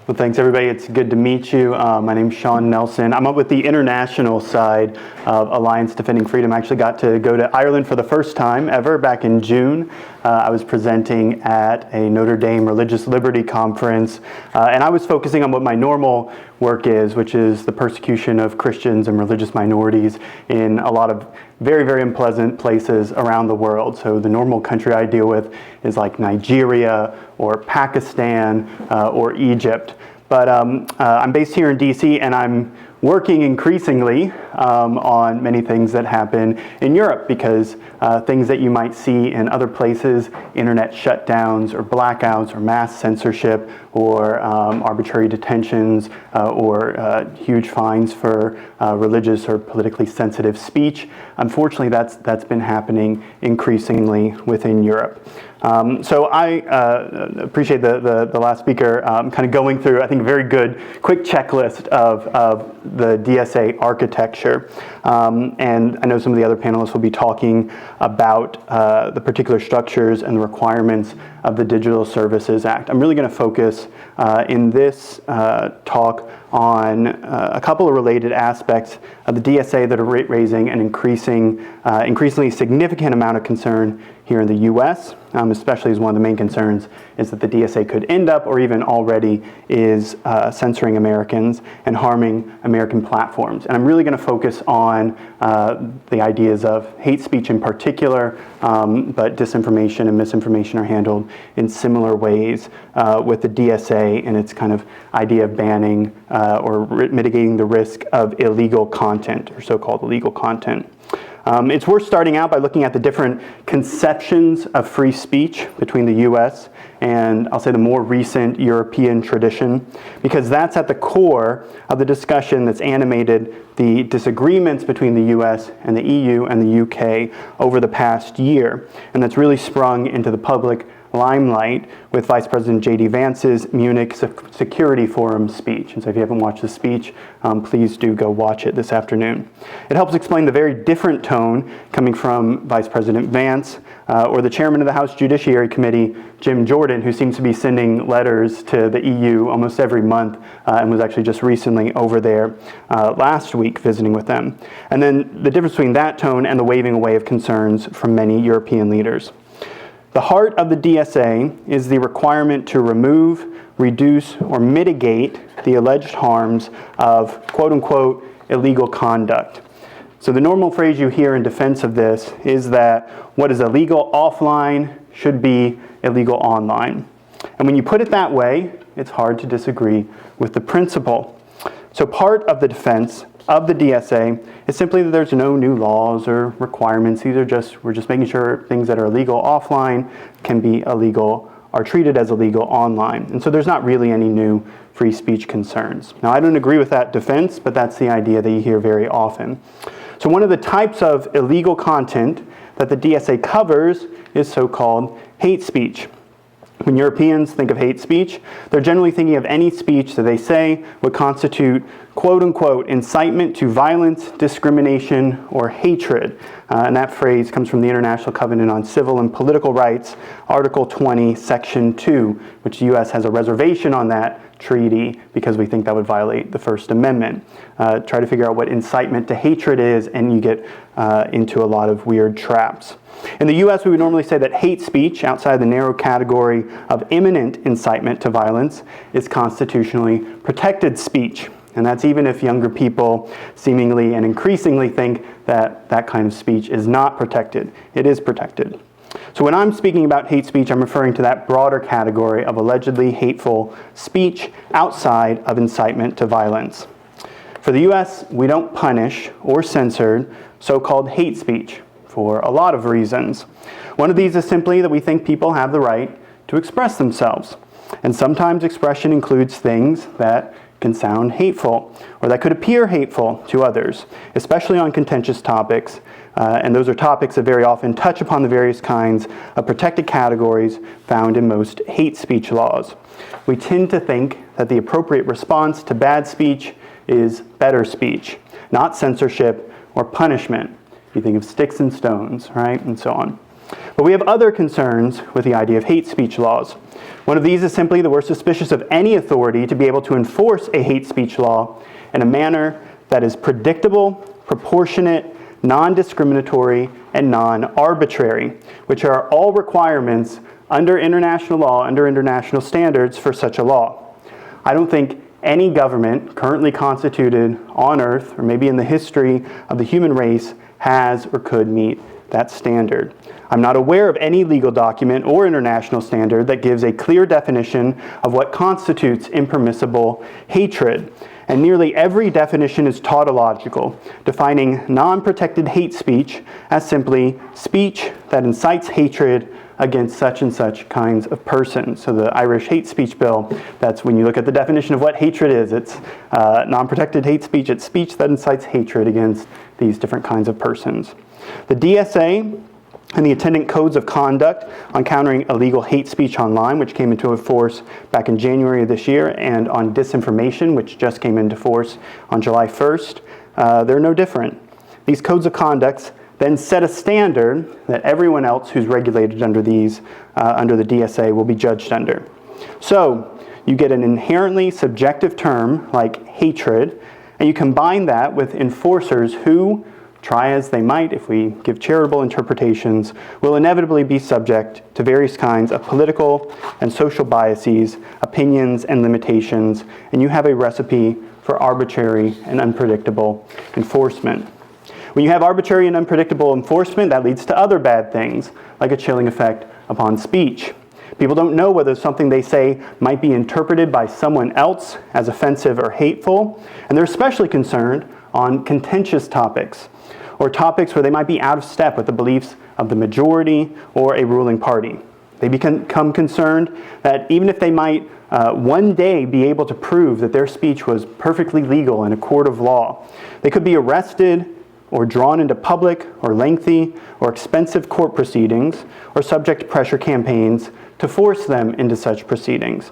Well, thanks everybody. It's good to meet you. My name's Sean Nelson. I'm up with the international side of Alliance Defending Freedom. I actually got to go to Ireland for the first time ever back in June. I was presenting at a Notre Dame Religious Liberty Conference, and I was focusing on what my normal work is, which is the persecution of Christians and religious minorities in a lot of very, very unpleasant places around the world. So the normal country I deal with is like Nigeria or Pakistan or Egypt. But I'm based here in DC, and I'm working increasingly on many things that happen in Europe, because things that you might see in other places, internet shutdowns or blackouts or mass censorship or arbitrary detentions or huge fines for religious or politically sensitive speech, unfortunately that's been happening increasingly within Europe. So I appreciate the last speaker kind of going through, I think, a very good quick checklist of the DSA architecture. And I know some of the other panelists will be talking about the particular structures and the requirements of the Digital Services Act. I'm really going to focus in this talk on a couple of related aspects of the DSA that are raising an increasingly significant amount of concern here in the U.S., especially as one of the main concerns is that the DSA could end up, or even already is, censoring Americans and harming American platforms. And I'm really going to focus on the ideas of hate speech in particular, but disinformation and misinformation are handled in similar ways with the DSA and its kind of idea of banning or mitigating the risk of illegal content, or so-called illegal content. It's worth starting out by looking at the different conceptions of free speech between the U.S. and, I'll say, the more recent European tradition, because that's at the core of the discussion that's animated the disagreements between the U.S. and the EU and the U.K. over the past year, and that's really sprung into the public limelight with Vice President J.D. Vance's Munich Security Forum speech. And so if you haven't watched the speech, please do go watch it this afternoon. It helps explain the very different tone coming from Vice President Vance or the chairman of the House Judiciary Committee, Jim Jordan, who seems to be sending letters to the EU almost every month and was actually just recently over there last week visiting with them. And then the difference between that tone and the waving away of concerns from many European leaders. The heart of the DSA is the requirement to remove, reduce, or mitigate the alleged harms of quote-unquote illegal conduct. So the normal phrase you hear in defense of this is that what is illegal offline should be illegal online. And when you put it that way, it's hard to disagree with the principle. So part of the defense of the DSA is simply that there's no new laws or requirements. We're just making sure things that are illegal offline are treated as illegal online. And so there's not really any new free speech concerns. Now, I don't agree with that defense, but that's the idea that you hear very often. So one of the types of illegal content that the DSA covers is so-called hate speech. When Europeans think of hate speech, they're generally thinking of any speech that they say would constitute quote-unquote incitement to violence, discrimination, or hatred. And that phrase comes from the International Covenant on Civil and Political Rights, Article 20, Section 2, which the U.S. has a reservation on that treaty because we think that would violate the First Amendment. Try to figure out what incitement to hatred is, and you get into a lot of weird traps. In the U.S., we would normally say that hate speech, outside the narrow category of imminent incitement to violence, is constitutionally protected speech. And that's even if younger people seemingly and increasingly think that that kind of speech is not protected. It is protected. So when I'm speaking about hate speech, I'm referring to that broader category of allegedly hateful speech outside of incitement to violence. For the U.S., we don't punish or censor so-called hate speech for a lot of reasons. One of these is simply that we think people have the right to express themselves. And sometimes expression includes things that can sound hateful or that could appear hateful to others, especially on contentious topics. And those are topics that very often touch upon the various kinds of protected categories found in most hate speech laws. We tend to think that the appropriate response to bad speech is better speech, not censorship or punishment. You think of sticks and stones, right, and so on. But we have other concerns with the idea of hate speech laws. One of these is simply that we're suspicious of any authority to be able to enforce a hate speech law in a manner that is predictable, proportionate, non-discriminatory, and non-arbitrary, which are all requirements under international law, under international standards for such a law. I don't think any government currently constituted on Earth, or maybe in the history of the human race, has or could meet that standard. I'm not aware of any legal document or international standard that gives a clear definition of what constitutes impermissible hatred. And nearly every definition is tautological, defining non-protected hate speech as simply speech that incites hatred against such and such kinds of persons. So the Irish hate speech bill, that's when you look at the definition of what hatred is. It's non-protected hate speech. It's speech that incites hatred against these different kinds of persons. The DSA and the attendant codes of conduct on countering illegal hate speech online, which came into force back in January of this year, and on disinformation, which just came into force on July 1st, they're no different. These codes of conduct then set a standard that everyone else who's regulated under these, under the DSA, will be judged under. So you get an inherently subjective term like hatred, and you combine that with enforcers who, try as they might, if we give charitable interpretations, will inevitably be subject to various kinds of political and social biases, opinions, and limitations, and you have a recipe for arbitrary and unpredictable enforcement. When you have arbitrary and unpredictable enforcement, that leads to other bad things, like a chilling effect upon speech. People don't know whether something they say might be interpreted by someone else as offensive or hateful, and they're especially concerned on contentious topics, or topics where they might be out of step with the beliefs of the majority or a ruling party. They become concerned that even if they might one day be able to prove that their speech was perfectly legal in a court of law, they could be arrested or drawn into public or lengthy or expensive court proceedings, or subject to pressure campaigns to force them into such proceedings.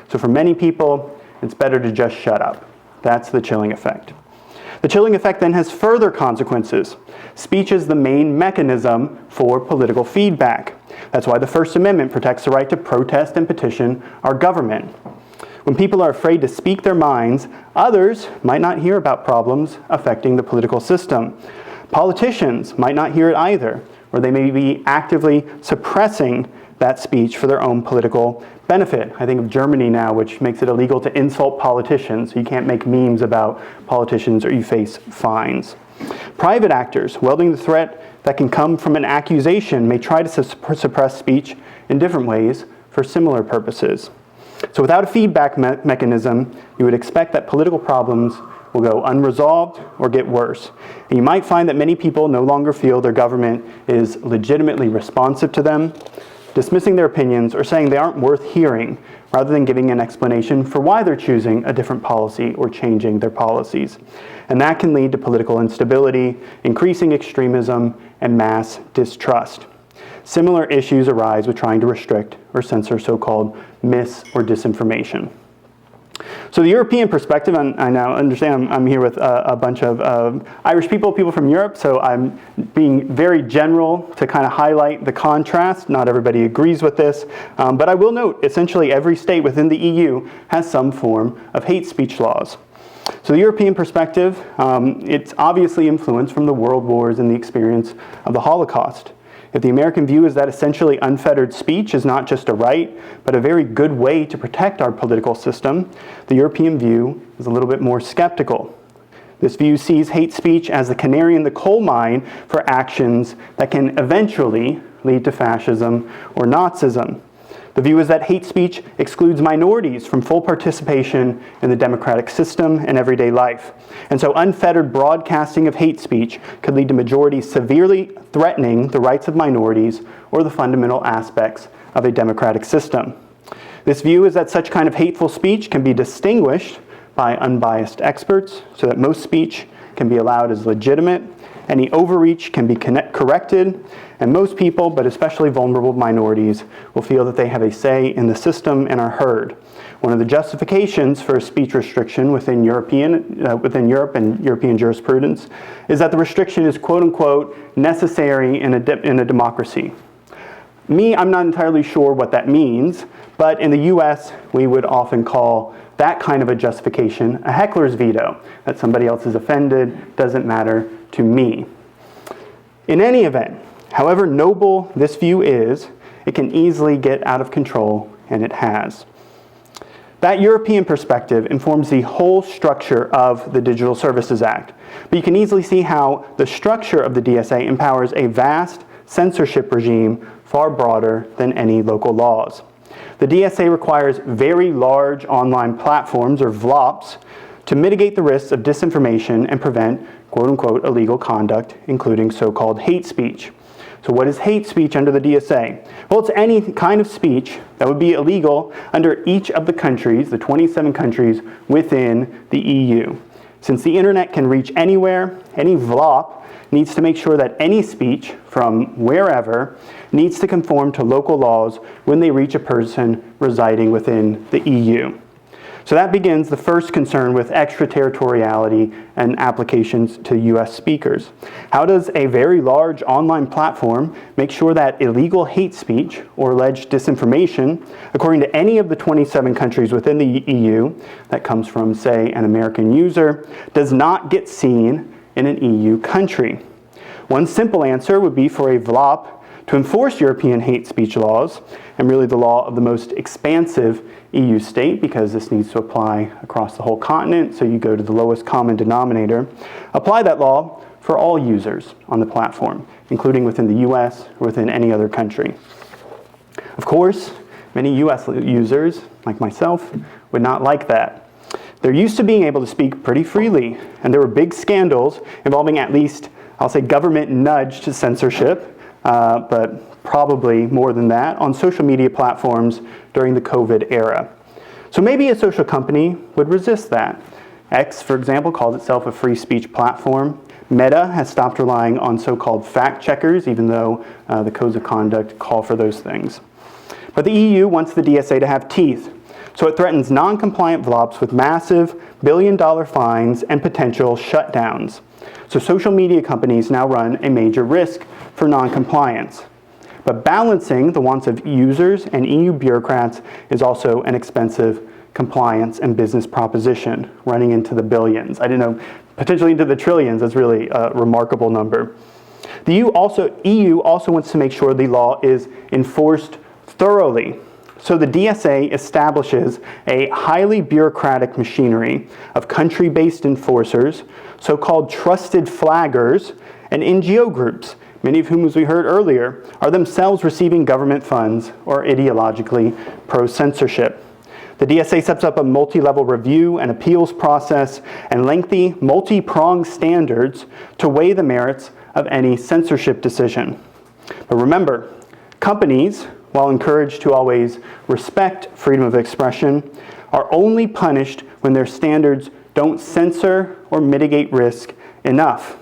So for many people, it's better to just shut up. That's the chilling effect. The chilling effect then has further consequences. Speech is the main mechanism for political feedback. That's why the First Amendment protects the right to protest and petition our government. When people are afraid to speak their minds, others might not hear about problems affecting the political system. Politicians might not hear it either, or they may be actively suppressing that speech for their own political benefit. I think of Germany now, which makes it illegal to insult politicians. You can't make memes about politicians or you face fines. Private actors, wielding the threat that can come from an accusation, may try to suppress speech in different ways for similar purposes. So without a feedback mechanism, you would expect that political problems will go unresolved or get worse. And you might find that many people no longer feel their government is legitimately responsive to them, dismissing their opinions or saying they aren't worth hearing, rather than giving an explanation for why they're choosing a different policy or changing their policies. And that can lead to political instability, increasing extremism, and mass distrust. Similar issues arise with trying to restrict or censor so-called mis- or disinformation. So the European perspective, and I now understand I'm here with a bunch of Irish people from Europe, so I'm being very general to kind of highlight the contrast. Not everybody agrees with this, but I will note essentially every state within the EU has some form of hate speech laws. So the European perspective, it's obviously influenced from the world wars and the experience of the Holocaust. If the American view is that essentially unfettered speech is not just a right, but a very good way to protect our political system, the European view is a little bit more skeptical. This view sees hate speech as the canary in the coal mine for actions that can eventually lead to fascism or Nazism. The view is that hate speech excludes minorities from full participation in the democratic system and everyday life. And so unfettered broadcasting of hate speech could lead to majorities severely threatening the rights of minorities or the fundamental aspects of a democratic system. This view is that such kind of hateful speech can be distinguished by unbiased experts so that most speech can be allowed as legitimate, any overreach can be corrected, and most people, but especially vulnerable minorities, will feel that they have a say in the system and are heard. One of the justifications for a speech restriction within Europe and European jurisprudence is that the restriction is quote-unquote necessary in a democracy. I'm not entirely sure what that means, but in the US, we would often call that kind of a justification a heckler's veto, that somebody else is offended, doesn't matter to me. In any event, however noble this view is, it can easily get out of control, and it has. That European perspective informs the whole structure of the Digital Services Act, but you can easily see how the structure of the DSA empowers a vast censorship regime far broader than any local laws. The DSA requires very large online platforms, or VLOPs, to mitigate the risks of disinformation and prevent quote-unquote illegal conduct, including so-called hate speech. So what is hate speech under the DSA? Well, it's any kind of speech that would be illegal under each of the countries, the 27 countries within the EU. Since the internet can reach anywhere, any VLOP needs to make sure that any speech from wherever needs to conform to local laws when they reach a person residing within the EU. So that begins the first concern with extraterritoriality and applications to US speakers. How does a very large online platform make sure that illegal hate speech or alleged disinformation, according to any of the 27 countries within the EU, that comes from, say, an American user, does not get seen in an EU country? One simple answer would be for a VLOP to enforce European hate speech laws, and really the law of the most expansive EU state, because this needs to apply across the whole continent, so you go to the lowest common denominator. Apply that law for all users on the platform, including within the US or within any other country. Of course, many US users, like myself, would not like that. They're used to being able to speak pretty freely, and there were big scandals involving at least, I'll say, government nudged censorship, but probably more than that, on social media platforms during the COVID era. So maybe a social company would resist that. X, for example, calls itself a free speech platform. Meta has stopped relying on so-called fact checkers, even though the codes of conduct call for those things. But the EU wants the DSA to have teeth, so it threatens non-compliant VLOPs with massive billion-dollar fines and potential shutdowns. So social media companies now run a major risk for non-compliance. But balancing the wants of users and EU bureaucrats is also an expensive compliance and business proposition, running into the billions. I didn't know, potentially into the trillions. That's really a remarkable number. The EU also wants to make sure the law is enforced thoroughly. So the DSA establishes a highly bureaucratic machinery of country-based enforcers, so-called trusted flaggers, and NGO groups, many of whom, as we heard earlier, are themselves receiving government funds or ideologically pro-censorship. The DSA sets up a multi-level review and appeals process and lengthy, multi-pronged standards to weigh the merits of any censorship decision. But remember, companies, while encouraged to always respect freedom of expression, are only punished when their standards don't censor or mitigate risk enough.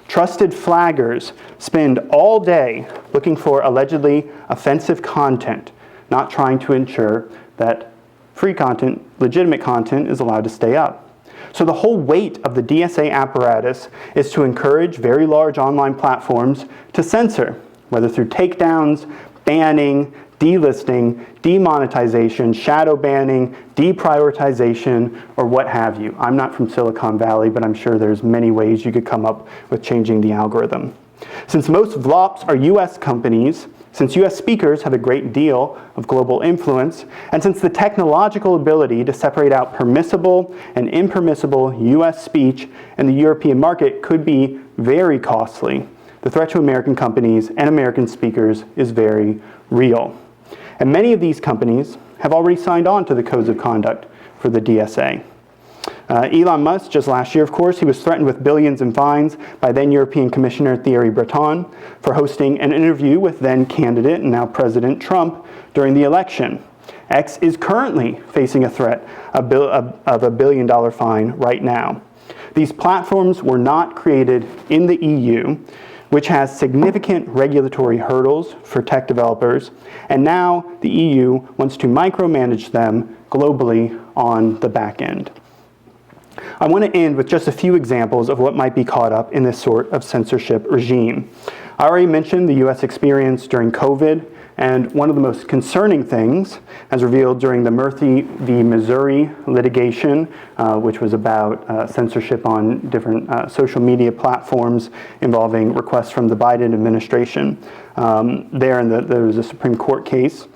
Trusted flaggers spend all day looking for allegedly offensive content, not trying to ensure that free content, legitimate content, is allowed to stay up. So the whole weight of the DSA apparatus is to encourage very large online platforms to censor, whether through takedowns, banning, delisting, demonetization, shadow banning, deprioritization, or what have you. I'm not from Silicon Valley, but I'm sure there's many ways you could come up with changing the algorithm. Since most VLOPs are US companies, since US speakers have a great deal of global influence, and since the technological ability to separate out permissible and impermissible US speech in the European market could be very costly, the threat to American companies and American speakers is very real. And many of these companies have already signed on to the codes of conduct for the DSA. Elon Musk, just last year, of course, he was threatened with billions in fines by then European Commissioner Thierry Breton for hosting an interview with then candidate and now President Trump during the election. X is currently facing a threat of $1 billion fine right now. These platforms were not created in the EU, which has significant regulatory hurdles for tech developers, and now the EU wants to micromanage them globally on the back end. I want to end with just a few examples of what might be caught up in this sort of censorship regime. I already mentioned the US experience during COVID And one of the most concerning things, as revealed during the Murphy v. Missouri litigation, which was about censorship on different social media platforms involving requests from the Biden administration, there was a Supreme Court case.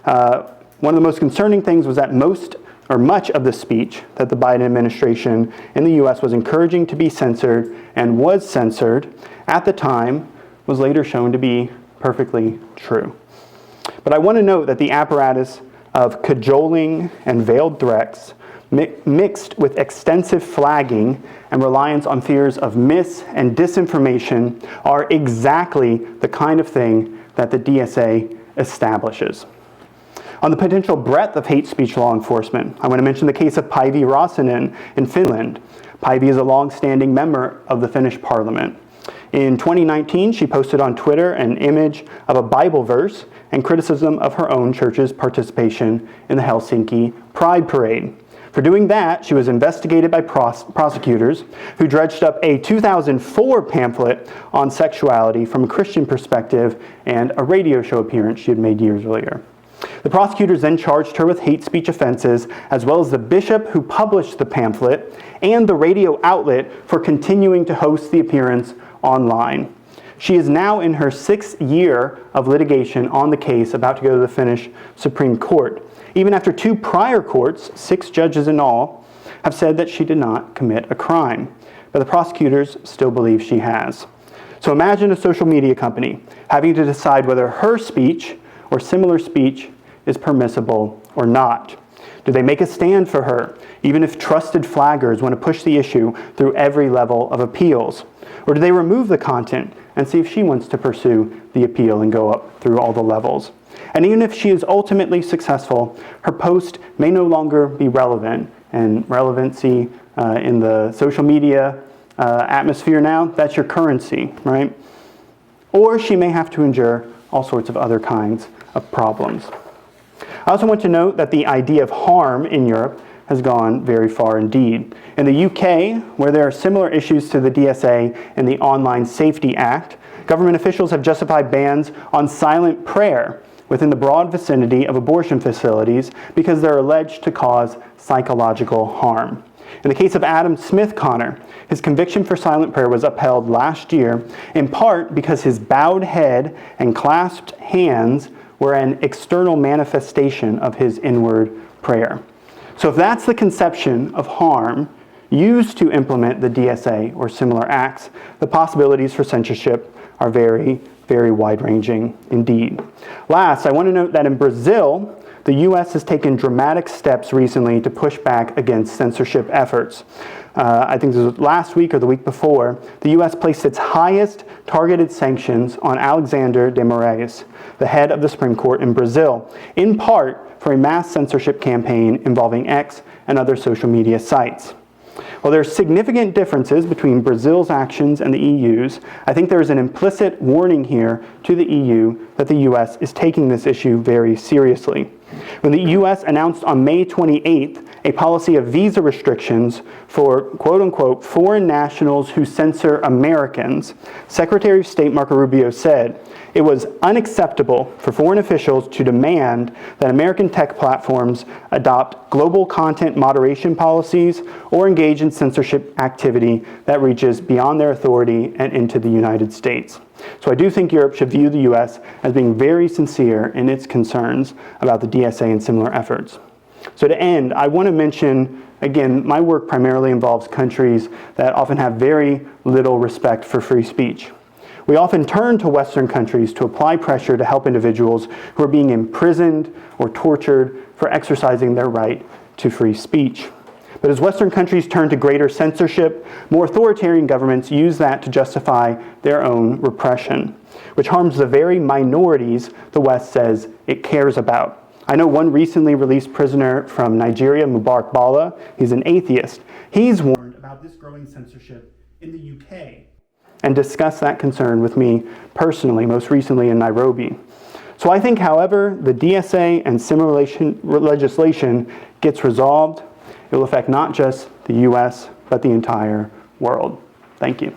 One of the most concerning things was that much of the speech that the Biden administration in the U.S. was encouraging to be censored and was censored at the time was later shown to be perfectly true. But I want to note that the apparatus of cajoling and veiled threats mixed with extensive flagging and reliance on fears of mis- and disinformation are exactly the kind of thing that the DSA establishes. On the potential breadth of hate speech law enforcement, I want to mention the case of Päivi Räsänen in Finland. Päivi is a long-standing member of the Finnish parliament. In 2019, she posted on Twitter an image of a Bible verse and criticism of her own church's participation in the Helsinki Pride Parade. For doing that, she was investigated by prosecutors who dredged up a 2004 pamphlet on sexuality from a Christian perspective and a radio show appearance she had made years earlier. The prosecutors then charged her with hate speech offenses, as well as the bishop who published the pamphlet and the radio outlet for continuing to host the appearance online. She is now in her 6th year of litigation on the case, about to go to the Finnish Supreme Court. Even after 2 prior courts, 6 judges in all, have said that she did not commit a crime. But the prosecutors still believe she has. So imagine a social media company having to decide whether her speech or similar speech is permissible or not. Do they make a stand for her, even if trusted flaggers want to push the issue through every level of appeals? Or do they remove the content and see if she wants to pursue the appeal and go up through all the levels? And even if she is ultimately successful, her post may no longer be relevant. And relevancy in the social media atmosphere now, that's your currency, right? Or she may have to endure all sorts of other kinds of problems. I also want to note that the idea of harm in Europe has gone very far indeed. In the UK, where there are similar issues to the DSA and the Online Safety Act, government officials have justified bans on silent prayer within the broad vicinity of abortion facilities because they're alleged to cause psychological harm. In the case of Adam Smith Connor, his conviction for silent prayer was upheld last year, in part because his bowed head and clasped hands were an external manifestation of his inward prayer. So if that's the conception of harm used to implement the DSA or similar acts, the possibilities for censorship are very, very wide-ranging indeed. Last, I want to note that in Brazil, the U.S. has taken dramatic steps recently to push back against censorship efforts. I think this was last week or the week before, the U.S. placed its highest targeted sanctions on Alexander de Moraes, the head of the Supreme Court in Brazil, in part for a mass censorship campaign involving X and other social media sites. While there are significant differences between Brazil's actions and the EU's, I think there is an implicit warning here to the EU that the U.S. is taking this issue very seriously. When the U.S. announced on May 28th a policy of visa restrictions for quote-unquote foreign nationals who censor Americans, Secretary of State Marco Rubio said it was unacceptable for foreign officials to demand that American tech platforms adopt global content moderation policies or engage in censorship activity that reaches beyond their authority and into the United States. So I do think Europe should view the U.S. as being very sincere in its concerns about the DSA and similar efforts. So to end, I want to mention, again, my work primarily involves countries that often have very little respect for free speech. We often turn to Western countries to apply pressure to help individuals who are being imprisoned or tortured for exercising their right to free speech. But as Western countries turn to greater censorship, more authoritarian governments use that to justify their own repression, which harms the very minorities the West says it cares about. I know one recently released prisoner from Nigeria, Mubarak Bala. He's an atheist. He's warned about this growing censorship in the UK and discussed that concern with me personally, most recently in Nairobi. So I think, however, the DSA and similar legislation gets resolved, it will affect not just the US, but the entire world. Thank you.